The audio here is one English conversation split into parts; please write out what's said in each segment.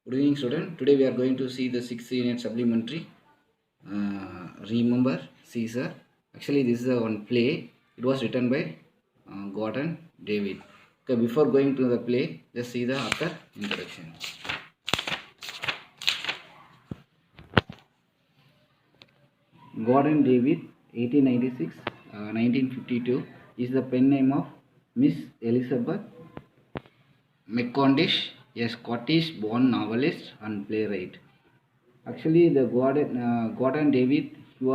Good evening, student. Today we are going to see the 6th unit supplementary. Remember Caesar. Actually, this is a one play. It was written by Gordon David. Okay, before going to the play, just see the author introduction. Gordon David, 1896, 1952, is the pen name of Miss Elizabeth McCondish, a Scottish-born novelist and playwright. Actually, the Gordon David, she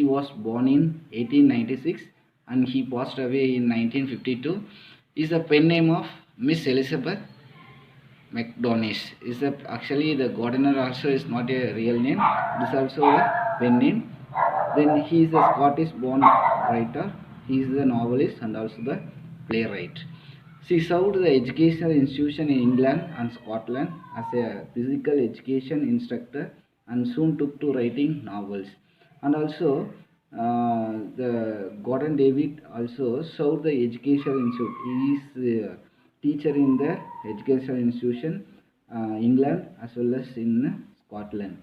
was born in 1896 and he passed away in 1952. Is the pen name of Miss Elizabeth McDonish. Actually the Gardner also is not a real name. This is also a pen name. Then he is a Scottish-born writer. He is the novelist and also the playwright. She served the educational institution in England and Scotland as a physical education instructor and soon took to writing novels. And also, the Gordon David also served the educational institute. He is a teacher in the educational institution, England as well as in Scotland.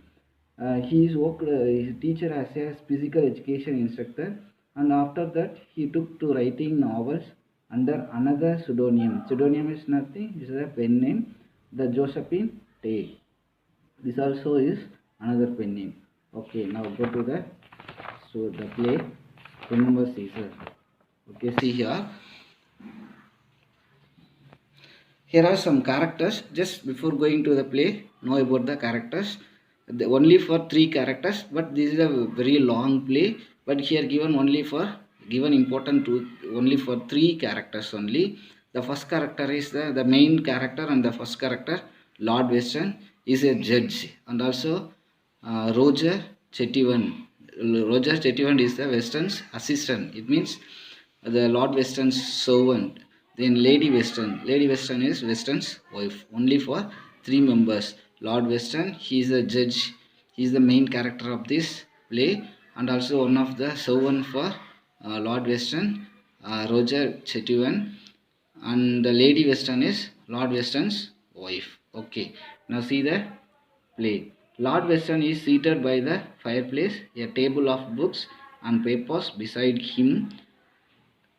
He is worked his teacher as a physical education instructor, and after that he took to writing novels under another pseudonym. Pseudonym is nothing, this is a pen name, the Josephine Tay. This also is another pen name. Okay, now go to the play. Remember Caesar. Okay, see here. Here are some characters. Just before going to the play, know about the characters. Only for 3 characters, but this is a very long play. But here given important to only for 3 characters only. The first character is the main character, and the first character, Lord Weston, is a judge, and also Roger Chetwynd. Roger Chetwynd is the Weston's assistant. It means the Lord Weston's servant. Then Lady Weston. Lady Weston is Weston's wife. Only for 3 members. Lord Weston, he is a judge. He is the main character of this play, and also one of the servant for Lord Weston, Roger Chetwynd, and the Lady Weston is Lord Weston's wife. Okay, now see the play. Lord Weston is seated by the fireplace, a table of books and papers beside him,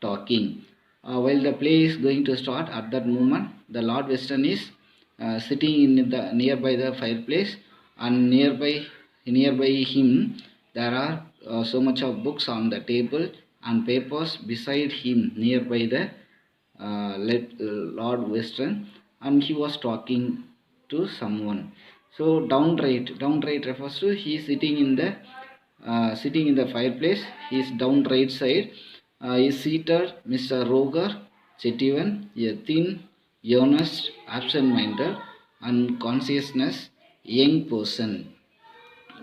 talking. While the play is going to start, at that moment, the Lord Weston is sitting in the nearby the fireplace, and nearby him there are so much of books on the table and papers beside him nearby the Lord Weston, and he was talking to someone. So downright refers to he is sitting in the fireplace. His down right side is seated Mr. Roger Chetwynd, a thin, earnest, absent-minded, and conscientious young person.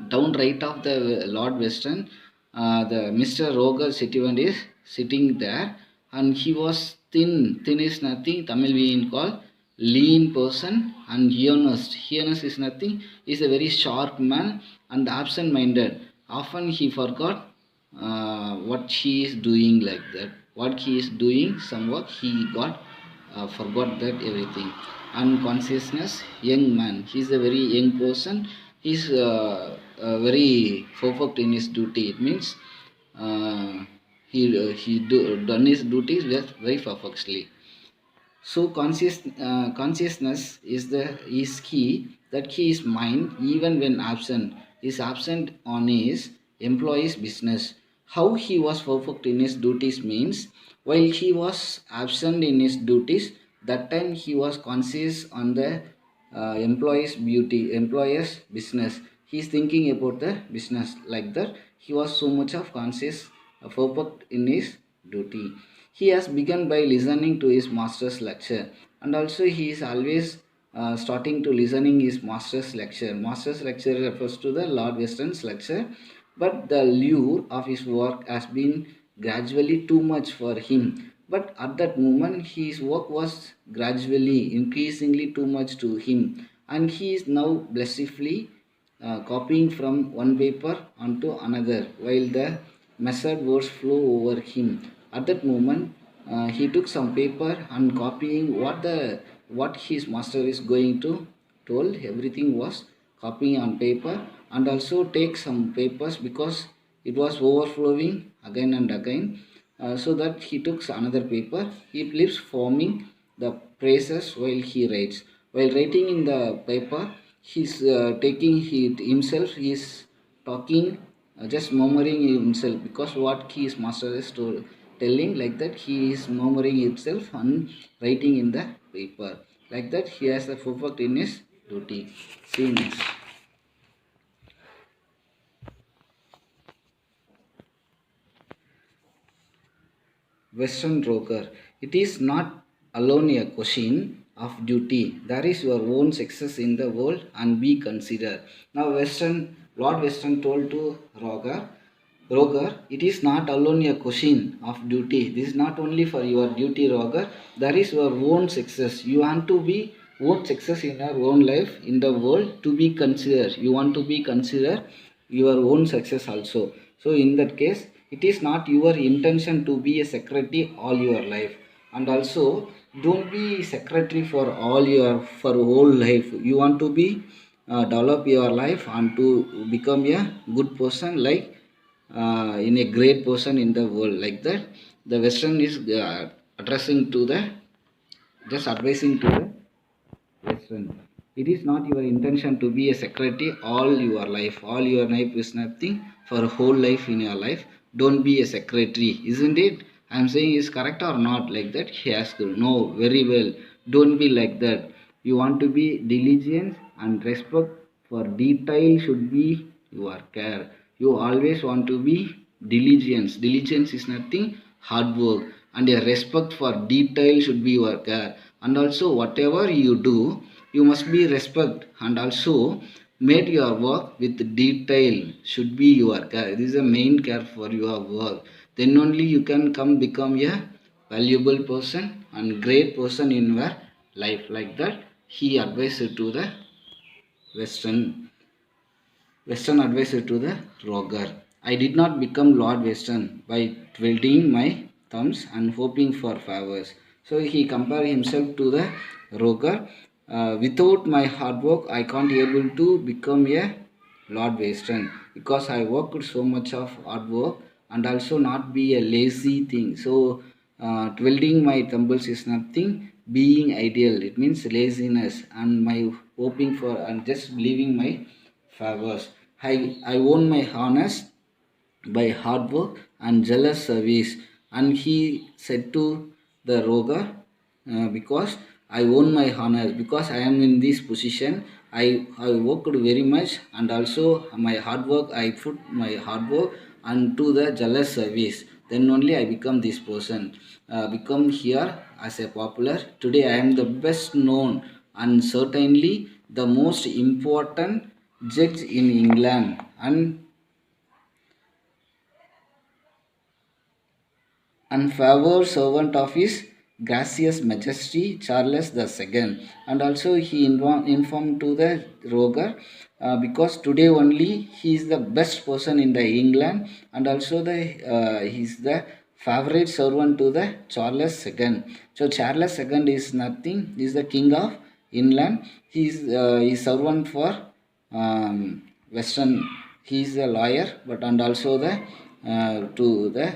Down right of the Lord Weston, the Mr. Roger Chetwynd is sitting there, and he was thin. Thin is nothing. Tamil we call lean person, and earnest. Earnest is nothing. He is a very sharp man and absent-minded. Often he forgot what he is doing, like that. What he is doing, some work he got forgot that everything. And consciousness, young man. He is a very young person. He is very perfect in his duty. It means done his duties very perfectly. So consciousness is key. That key is mind even when absent. Is absent on his employee's business. How he was perfect in his duties means while he was absent in his duties, that time he was conscious on the employer's business. He is thinking about the business, like that. He was so much of conscious, perfect in his duty. He has begun by listening to his master's lecture, and also he is always starting to listening his master's lecture. Master's lecture refers to the Lord Weston's lecture, but the lure of his work has been gradually too much for him. But at that moment, his work was gradually, increasingly too much to him, and he is now blissfully copying from one paper onto another, while the measured words flow over him. At that moment, he took some paper and copying what his master is going to told everything was copying on paper, and also take some papers because it was overflowing again and again. So that he took another paper. He keeps forming the phrases while he writes. While writing in the paper, he's taking himself. He's talking, just murmuring himself, because what his master is telling, like that he is murmuring himself and writing in the paper. Like that he has the perfect in his duty. See next. Western Rocker. It is not alone a question of duty. There is your own success in the world and be considered. Now Lord Western told to Roger, it is not alone a question of duty. This is not only for your duty, Roger. There is your own success. You want to be own success in your own life in the world to be considered. You want to be considered your own success also. So in that case, it is not your intention to be a secretary all your life, and also don't be secretary for all your for whole life. You want to be develop your life and to become a good person, like in a great person in the world. Like that the Western is addressing to the, just advising to the Western. It is not your intention to be a secretary all your life. All your life is nothing for whole life in your life. Don't be a secretary, isn't it? I am saying is correct or not? Like that he asked. No, very well. Don't be like that. You want to be diligent and respect for detail should be your care. You always want to be diligence. Diligence is nothing hard work, and a respect for detail should be your care. And also whatever you do, you must be respect, and also make your work with detail should be your care. This is the main care for your work. Then only you can become a valuable person and great person in your life. Like that he advised to the Western advisor to the Roger. I did not become Lord Western by twiddling my thumbs and hoping for favors. So he compared himself to the Roger. Without my hard work, I can't able to become a Lord Western, because I worked so much of hard work and also not be a lazy thing. So twiddling my thumbs is nothing. Being ideal, it means laziness, and my hoping for and just believing my favors. I own my harness by hard work and jealous service. And he said to the Roger, because I own my honor, because I am in this position, I worked very much, and also my hard work, I put my hard work and to the jealous service. Then only I become this person, become here as a popular. Today I am the best known and certainly the most important judge in England, and favored servant of his gracious majesty Charles II. And also he informed to the Roger, because today only he is the best person in the England, and also the he is the favorite servant to the Charles II. So Charles II is nothing, he is the king of England. He is servant for Western. He is a lawyer, but and also the to the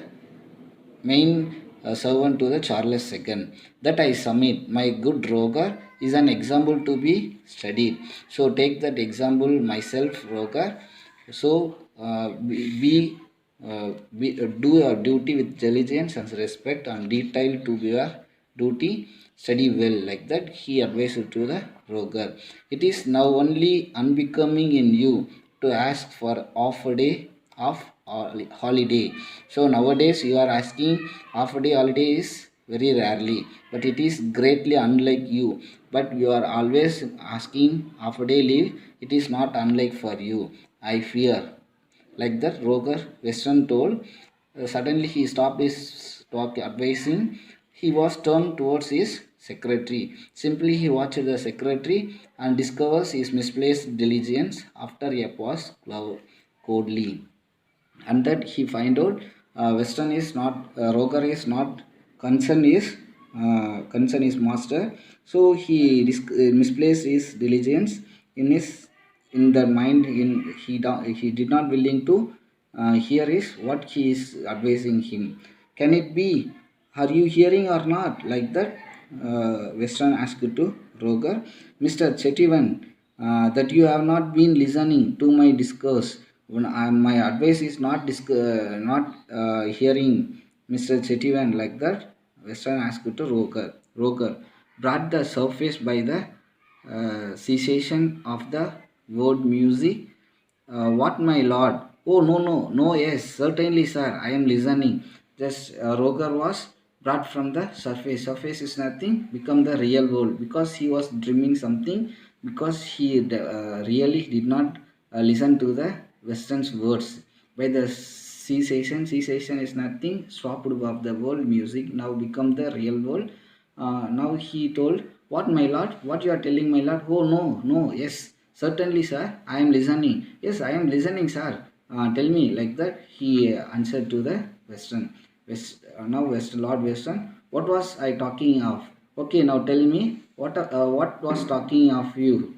main servant to the Charles II. That I submit. My good Roger is an example to be studied. So take that example myself, Roger. So do your duty with diligence and respect and detail to your duty. Study well. Like that he advised to the Roger. It is now only unbecoming in you to ask for half a day of holiday. So nowadays you are asking half a day holiday is very rarely, but it is greatly unlike you. But you are always asking half a day leave. It is not unlike for you, I fear. Like that Roger Western told. Suddenly he stopped his talk advising. He was turned towards his secretary. Simply he watched the secretary and discovers his misplaced diligence after a pause coldly. And that he find out Western is not Roger is not concerned is concern his master. So he misplaced his diligence in his in the mind. He did not willing to hear is what he is advising him. Can it be? Are you hearing or not? Like that, Western asked to Roger, Mr. Chettivan, that you have not been listening to my discourse. When my advice is not hearing, Mr. Chettivan, like that. Western asked to Roger. Roger brought the surface by the cessation of the word music. What, my lord? Oh, no, no, no, yes, certainly, sir, I am listening. Just Roger was brought from the surface. Surface is nothing, become the real world because he was dreaming something, because he really did not listen to the Western's words. By the cessation is nothing, stopped of the world music, now become the real world. Now he told, what, my lord? What you are telling, my lord? Oh, no, no, yes, certainly, sir, I am listening. Yes, I am listening, sir. Tell me, like that. He answered to the Western. Now, Lord Western, what was I talking of? Okay, now tell me, what was talking of you?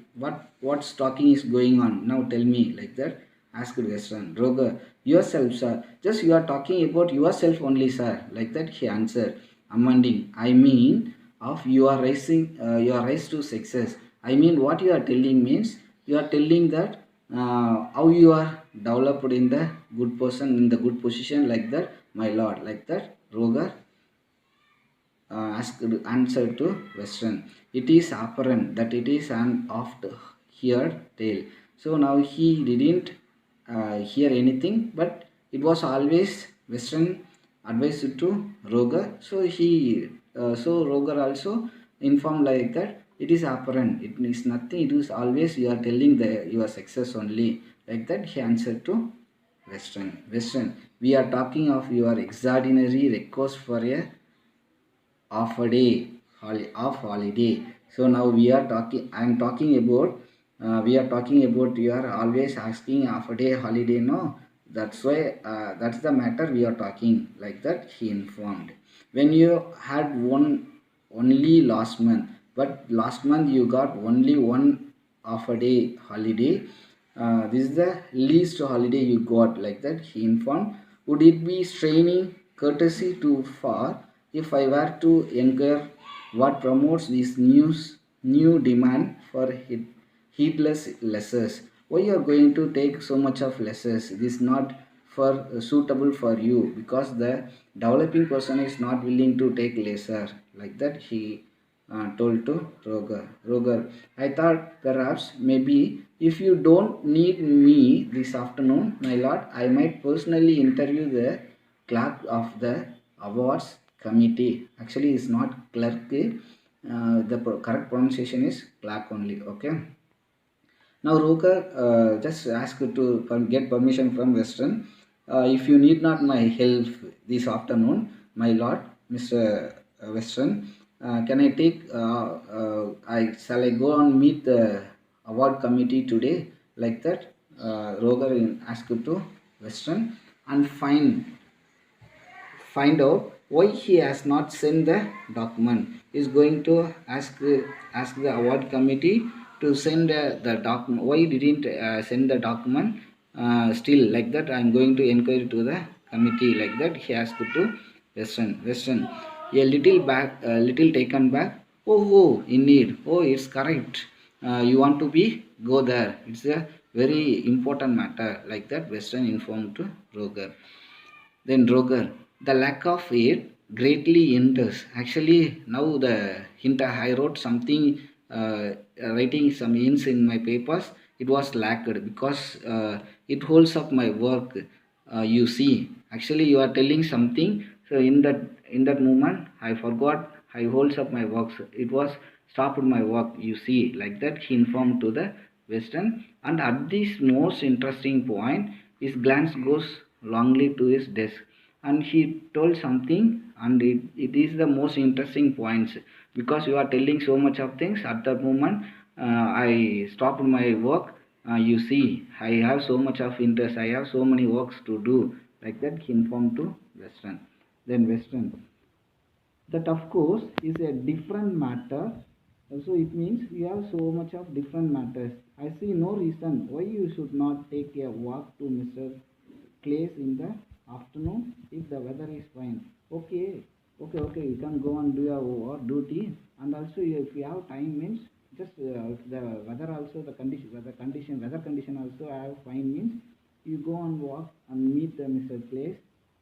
What's talking is going on? Now tell me, like that. Asked Western. Roger, yourself, sir. Just you are talking about yourself only, sir. Like that, he answered, amending. I mean, of you are your rise to success. I mean, what you are telling means you are telling that how you are developed in the good person, in the good position, like that, my lord, like that. Roger asked answer to Western. It is apparent that it is an oft-heard tale. So now he didn't hear anything, but it was always Western advised to Roger. So Roger also informed like that. It is apparent. It is nothing. It is always you are telling your success only. Like that, he answered to Western. We are talking of your extraordinary request for a of a day of holiday. So now we are talking, I am talking about we are talking about you are always asking of a day holiday, no, that's why that's the matter we are talking, like that, he informed. When you had one only last month, but last month you got only one of a day holiday, this is the least holiday you got, like that, he informed. Would it be straining courtesy too far if I were to inquire what promotes this new demand for heedless lessers? Why you are going to take so much of lessers? This is not for suitable for you, because the developing person is not willing to take lesser, like that, he told to Roger. Roger, I thought perhaps maybe if you don't need me this afternoon, my lord, I might personally interview the clerk of the awards committee. Actually, it's not clerk. The correct pronunciation is clerk only. Okay. Now, Roker just asked to get permission from Western. If you need not my help this afternoon, my lord, Mr. Western, can I take? I shall I go and meet the award committee today, like that? Roger asked to Western and find out why he has not sent the document. He is going to ask the award committee to send the document. Why didn't send the document? Still, like that, I am going to inquire to the committee, like that. He asked to Western. A little taken back. Oh, indeed. Oh, it's correct. You want to be go there. It's a very important matter, like that. Western informed to Roger. Then Roger, the lack of it greatly hinders. Actually, now the hint I wrote something, writing some hints in my papers. It was lacked because it holds up my work. You see, actually, you are telling something. So in that moment, I forgot. I holds up my works. It was stopped my work. You see, like that, he informed to the Western. And at this most interesting point, his glance goes longly to his desk, and he told something, and it is the most interesting points, because you are telling so much of things at that moment. I stopped my work. You see, I have so much of interest, I have so many works to do, like that, he informed to Western. Then Western, That of course is a different matter. So it means we have so much of different matters. I see no reason why you should not take a walk to Mr. Clay's in the afternoon if the weather is fine. Okay, you can go and do your work duty, and also if you have time means just if the weather also weather condition also have fine means you go and walk and meet the Mr. Place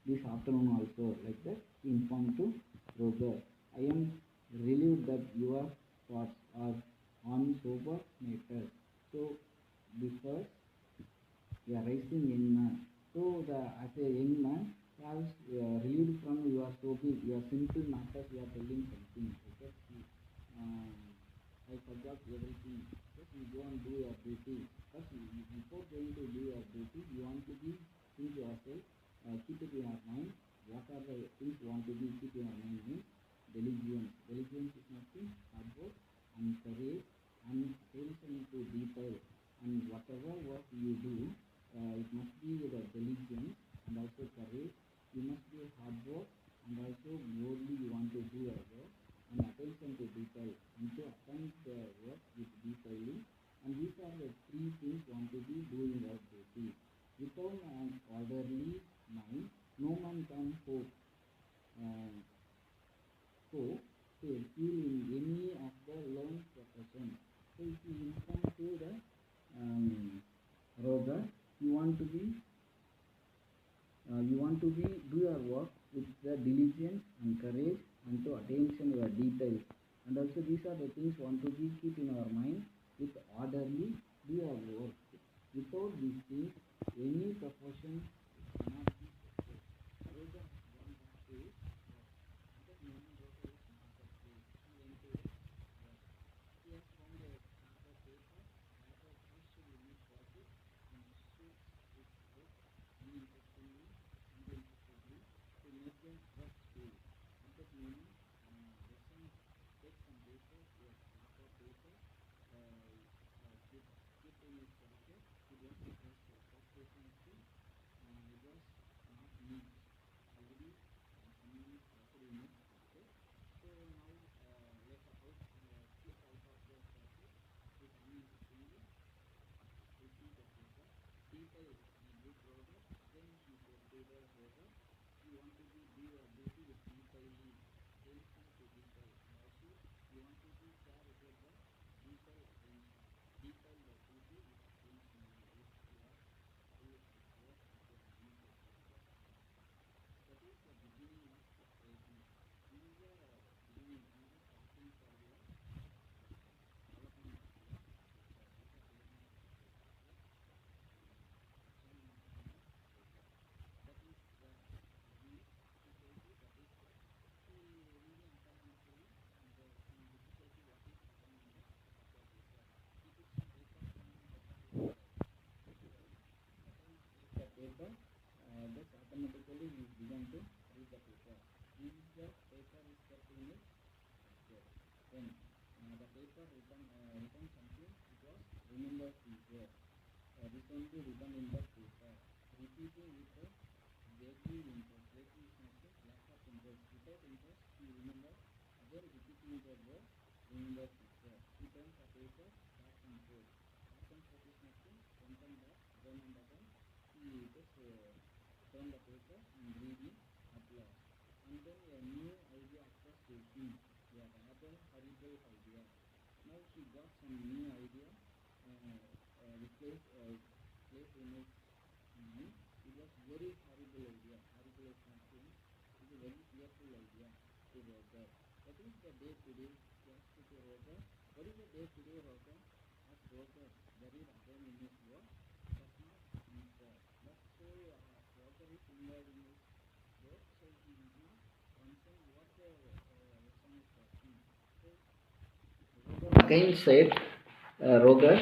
this afternoon also, like that he informed to Roger. I am relieved that your thoughts are on sober matters. So because you are raising young man. So the as a young man, you are relieved from your simple matters. You are telling something. Okay? Um, I forgot everything. Just you go and do your duty. But before going to do your duty, you want to be think yourself. Keep it in your mind. What are the things you want to be keep in your mind? Means diligence. Diligence is nothing about and courage and attention to detail. And whatever work you do, it must be with a diligence and also courage. You must be hard work and also boldly you want to do your work and attention to detail and to attend the work with detailing. And these are the three things want to be doing your duty. Without an orderly mind, no man can hope. Uh, so, say, feel in any of the learned profession. So, if you inform to the Roger, you want to be do your work with the diligence and courage and to attention your details. And also these are the things want to be keep in our mind with orderly do your work. Without these things, any profession cannot be success. Roger one day, that morning Roger is not that way. He went to work. He has found a scrap of paper, write a question in his pocket, and shoot it out unintentionally, unintentionally to make them rush through. At that moment, Russian takes some paper, a scrap of paper, keep in his pocket. He was the first person to see. It was not neat. Already, someone is pocket in his pocket. So now, let out, slip out of the pocket. It unintentionally taking the paper. People good Roger. Then he said to the Roger, you want to do your duty with detailing, attention to detail. And also, you want to be care about the detail attention. Detail the duty with attention. If you are always work with your mind to focus. That is the beginning of preparation. This is the beginning. This is starting for your development of your future. This is the beginning of preparation. That is the beginning. Difficulty. That is the really academically and some difficulty. What is happening in the upper paper? He took some paper from the upper paper. The paper. Just automatically he began to read the paper. This is the paper is kept in his basket. Then the paper written something. It was remember teacher. Recently written in the paper. Repeating with the vaguely interest. Vaguely is nothing. Lack of interest. Without interest, you remember. Again repeating the word. Remember teacher. He turns the paper back and forth. Back and forth is nothing. Front and back. Again and again. He just turn the paper and reading at last. And then a new idea occurs to him. A rather horrible idea. Now he got some new idea. Replace in his mind. It was very horrible idea. Horrible is nothing. It is a very fearful idea to Roger. What is the day today? He asked to Roger. What is the day today, Roger? Asked Roger. Buried again in his work. Does not answer. But so Roger is involved in his work, so he is not concerned what the lesson is talking. So Roger again said, Roger,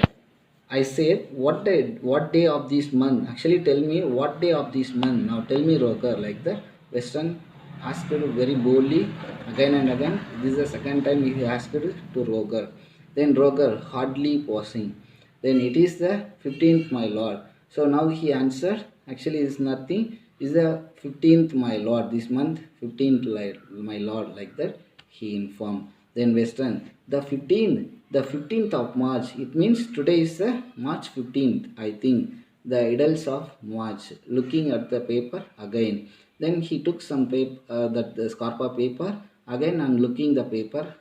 I said, what day of this month? Actually, tell me what day of this month. Now tell me, Roger, like that. Western asked very boldly again and again. This is the second time he asked to Roger. Then Roger hardly pausing. Then it is the 15th, my lord. So now he answered. Actually, it is nothing. Is the 15th, my lord, this month 15th, my lord, like that he informed. Then Western, the 15th of March, it means today is the March 15th, I think, the idylls of March, looking at the paper again. Then he took some paper, that the Scarpa paper again, and looking the paper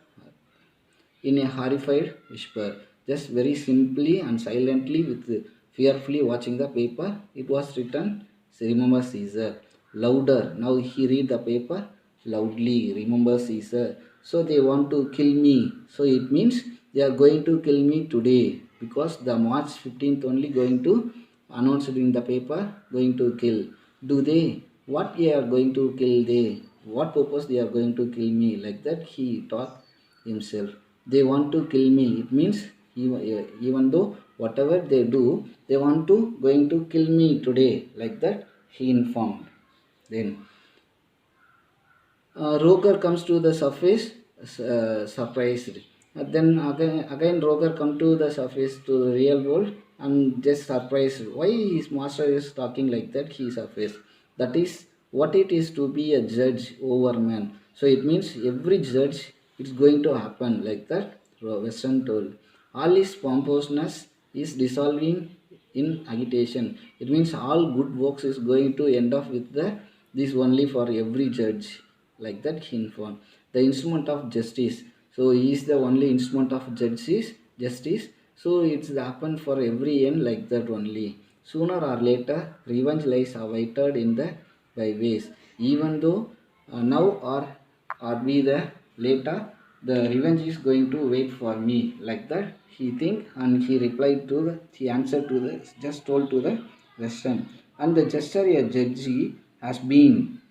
in a horrified whisper, just very simply and silently, with fearfully watching the paper. It was written, "Remember Caesar." Louder. Now he read the paper loudly. Remember Caesar. So they want to kill me. So it means they are going to kill me today, because the March 15th only going to announce it in the paper, going to kill. Do they? What they are going to kill they? What purpose they are going to kill me? Like that he thought himself. They want to kill me. It means even though whatever they do, they want to going to kill me today, like that he informed. Then Roger comes to the surface, surprised. Then again Roger come to the surface, to the real world, and just surprised. Why his master is talking like that? He surprised. That is what it is to be a judge over man. So it means every judge, it's going to happen like that. Western told. All his pompousness is dissolving in agitation. It means all good works is going to end up with the this only for every judge, like that he informed. The instrument of justice. So he is the only instrument of justice. So it's happened for every end, like that only. Sooner or later, revenge lies awaited in the byways. Even though now or be the later, the revenge is going to wait for me, like that he think. And he replied to the, he answered to the, just told to the Western. And the gesture a judge has been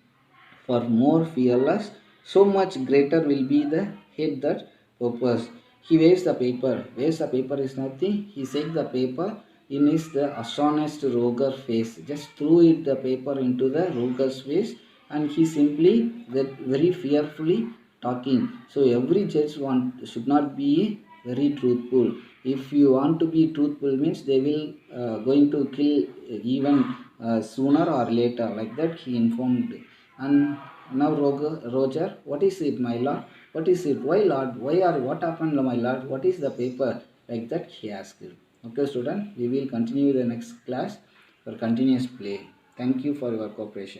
for more fearless, so much greater will be the hate that purpose. He waves the paper is nothing. He shakes the paper in his the astonished Roger face. Just threw it the paper into the Roger's face, and he simply very fearfully talking. So every judge should not be very truthful. If you want to be truthful, means they will going to kill even sooner or later, like that he informed. And now Roger, what is it, my lord? What is it? Why, lord? What happened, my lord? What is the paper? Like that he asked. Okay, student, we will continue the next class for continuous play. Thank you for your cooperation.